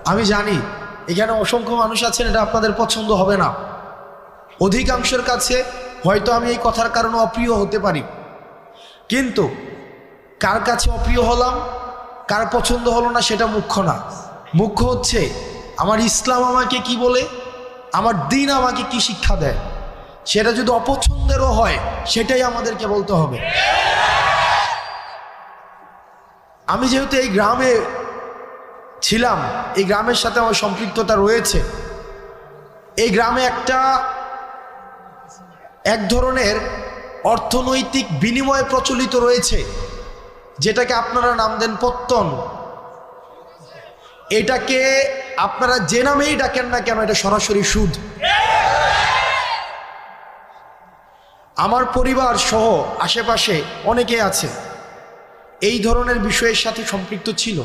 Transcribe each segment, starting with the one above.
আমি জানি এখানে অসংখ্য মানুষ আছেন, এটা আপনাদের পছন্দ হবে না। অধিকাংশের কাছে হয়তো আমি এই কথার কারণে অপ্রিয় হতে পারি, কিন্তু কার কাছে অপ্রিয় হলাম, কার পছন্দ হলো না সেটা মুখ্য না। মুখ্য হচ্ছে আমার ইসলাম আমাকে কি বলে, আমার দ্বীন আমাকে কি শিক্ষা দেয়। সেটা যদি অপছন্দেরও হয় সেটাই আমাদেরকে বলতে হবে। আমি যেহেতু এই গ্রামে ছিলাম, এই গ্রামের সাথে আমার সম্পৃক্ততা রয়েছে। এই গ্রামে এক ধরনের অর্থনৈতিক বিনিময় প্রচলিত রয়েছে, যেটাকে আপনারা নাম দেন পত্তন। এটাকে আপনারা যে নামেই ডাকেন না কেন, এটা সরাসরি সুদ। আমার পরিবার সহ আশেপাশে অনেকে আছে এই ধরনের বিষয়ের সাথে সম্পৃক্ত ছিল,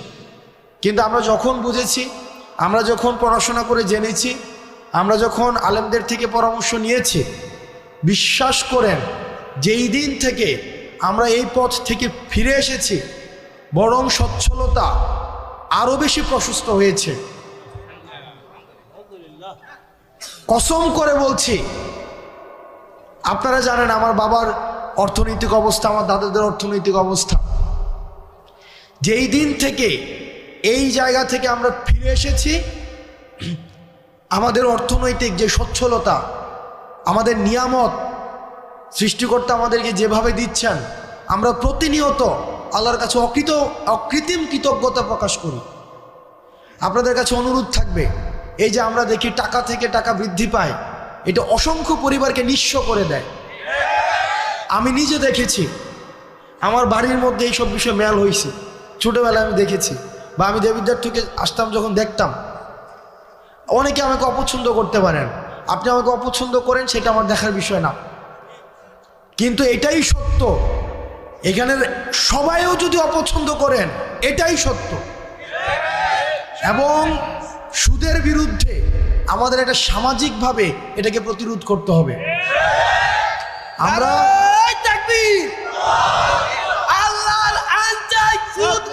কিন্তু আমরা যখন বুঝেছি, আমরা যখন পড়াশোনা করে জেনেছি, আমরা যখন আলেমদের থেকে পরামর্শ নিয়েছি, বিশ্বাস করেন যেই দিন থেকে আমরা এই পথ থেকে ফিরে এসেছি, বরং সচ্ছলতা আরো বেশি প্রশস্ত হয়েছে। কসম করে বলছি, আপনারা জানেন আমার বাবার অর্থনৈতিক অবস্থা, আমার দাদাদের অর্থনৈতিক অবস্থা। যেই দিন থেকে এই জায়গা থেকে আমরা ফিরে এসেছি, আমাদের অর্থনৈতিক যে সচ্ছলতা, আমাদের নিয়ামত সৃষ্টিকর্তা আমাদেরকে যেভাবে দিচ্ছেন, আমরা প্রতিনিয়ত আল্লাহর কাছে অকৃত্রিম কৃতজ্ঞতা প্রকাশ করি। আপনাদের কাছে অনুরোধ থাকবে, এই যে আমরা দেখি টাকা থেকে টাকা বৃদ্ধি পায়, এটা অসংখ্য পরিবারকে নিঃস্ব করে দেয়। আমি নিজে দেখেছি, আমার বাড়ির মধ্যে এইসব বিষয়ে মেল হয়েছে, ছোটোবেলায় আমি দেখেছি, বা আমি দেবিদ্বার থেকে আসতাম যখন দেখতাম। অনেকে আমাকে অপছন্দ করতে পারেন, আপনি আমাকে অপছন্দ করেন, সেটা আমার দেখার বিষয় না, কিন্তু এটাই সত্য। এখানের সবাইও যদি অপছন্দ করেন, এটাই সত্য। এবং সুদের বিরুদ্ধে আমাদের একটা সামাজিকভাবে এটাকে প্রতিরোধ করতে হবে। আমরা আল্লাহর আইন চাই, সুদ